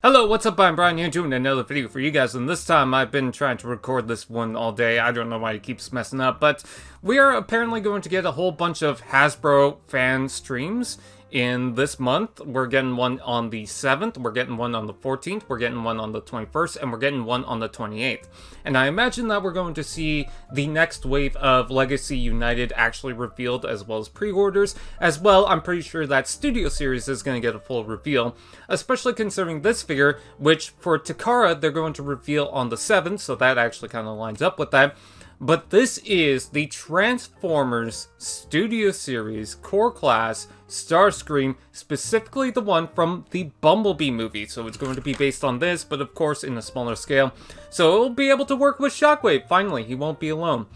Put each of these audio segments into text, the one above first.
Hello, what's up? I'm Brian here doing another video for you guys, and this time I've been trying to record this one all day. I don't know why it keeps messing up, but we are apparently going to get a whole bunch of Hasbro fan streams in this month. We're getting one on the 7th, we're getting one on the 14th, we're getting one on the 21st, and we're getting one on the 28th. And I imagine that we're going to see the next wave of Legacy United actually revealed, as well as pre-orders. As well, I'm pretty sure that Studio Series is going to get a full reveal, especially considering this figure, which for Takara, they're going to reveal on the 7th, so that actually kind of lines up with that. But this is the Transformers Studio Series Core Class Starscream, specifically the one from the Bumblebee movie. So it's going to be based on this, but of course in a smaller scale. So it'll be able to work with Shockwave. Finally, he won't be alone.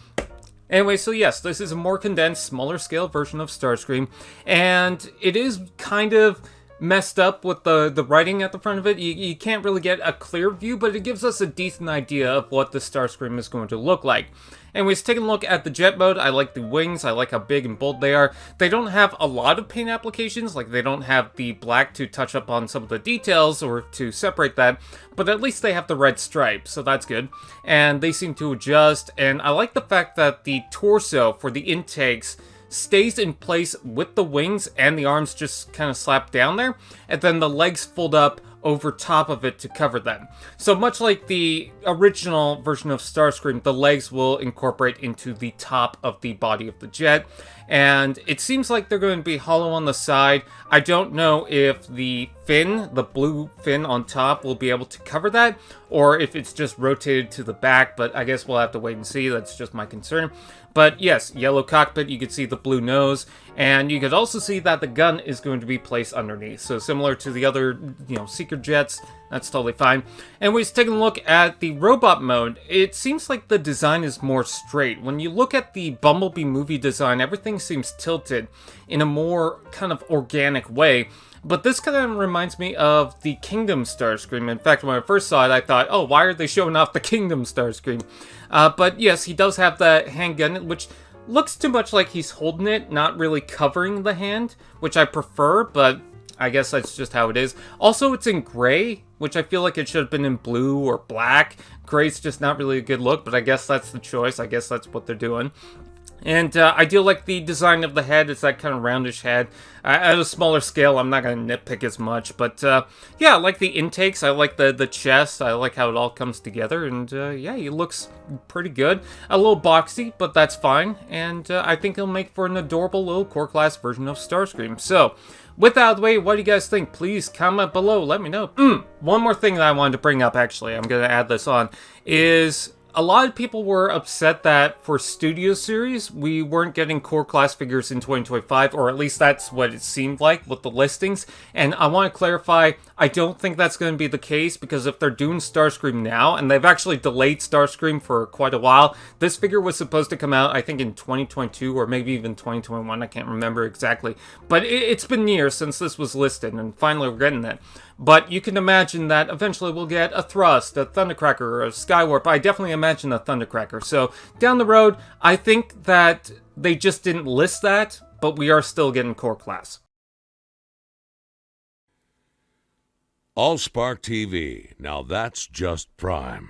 Anyway, so yes, this is a more condensed, smaller scale version of Starscream, and it is kind of messed up with the writing at the front of it. You can't really get a clear view, but it gives us a decent idea of what the Starscream is going to look like. Anyways, taking a look at the jet mode, I like the wings, I like how big and bold they are. They don't have a lot of paint applications, like they don't have the black to touch up on some of the details or to separate that, but at least they have the red stripe, so that's good. And they seem to adjust, and I like the fact that the torso for the intakes stays in place with the wings and the arms just kind of slap down there, and then the legs fold up over top of it to cover them. So much like the original version of Starscream, the legs will incorporate into the top of the body of the jet, and it seems like they're going to be hollow on the side. I don't know if the fin, the blue fin on top, will be able to cover that, or if it's just rotated to the back, but I guess we'll have to wait and see. That's just my concern. But yes, yellow cockpit, you could see the blue nose, and you could also see that the gun is going to be placed underneath. So similar to the other, Seeker jets, that's totally fine. Anyways, taking a look at the robot mode, it seems like the design is more straight. When you look at the Bumblebee movie design, everything seems tilted in a more kind of organic way. But this kind of reminds me of the Kingdom Starscream. In fact, when I first saw it, I thought, oh, why are they showing off the Kingdom Starscream? But yes, he does have the handgun, which looks too much like he's holding it, not really covering the hand, which I prefer, but I guess that's just how it is. Also, it's in gray, which I feel like it should have been in blue or black. Gray's just not really a good look, but I guess that's the choice. I guess that's what they're doing. And I do like the design of the head. It's that kind of roundish head. At a smaller scale, I'm not going to nitpick as much. But yeah, I like the intakes. I like the chest. I like how it all comes together. And yeah, he looks pretty good. A little boxy, but that's fine. And I think he'll make for an adorable little core class version of Starscream. So, with that out of the way, what do you guys think? Please comment below. Let me know. One more thing that I wanted to bring up, actually. I'm going to add this on. Is a lot of people were upset that for Studio Series, we weren't getting core class figures in 2025, or at least that's what it seemed like with the listings. And I want to clarify, I don't think that's going to be the case, because if they're doing Starscream now, and they've actually delayed Starscream for quite a while, this figure was supposed to come out, I think, in 2022, or maybe even 2021, I can't remember exactly. But it's been years since this was listed, and finally we're getting it. But you can imagine that eventually we'll get a Thrust, a Thundercracker, or a Skywarp. I definitely imagine a Thundercracker. So down the road, I think that they just didn't list that, but we are still getting core class. AllSpark TV. Now that's just prime.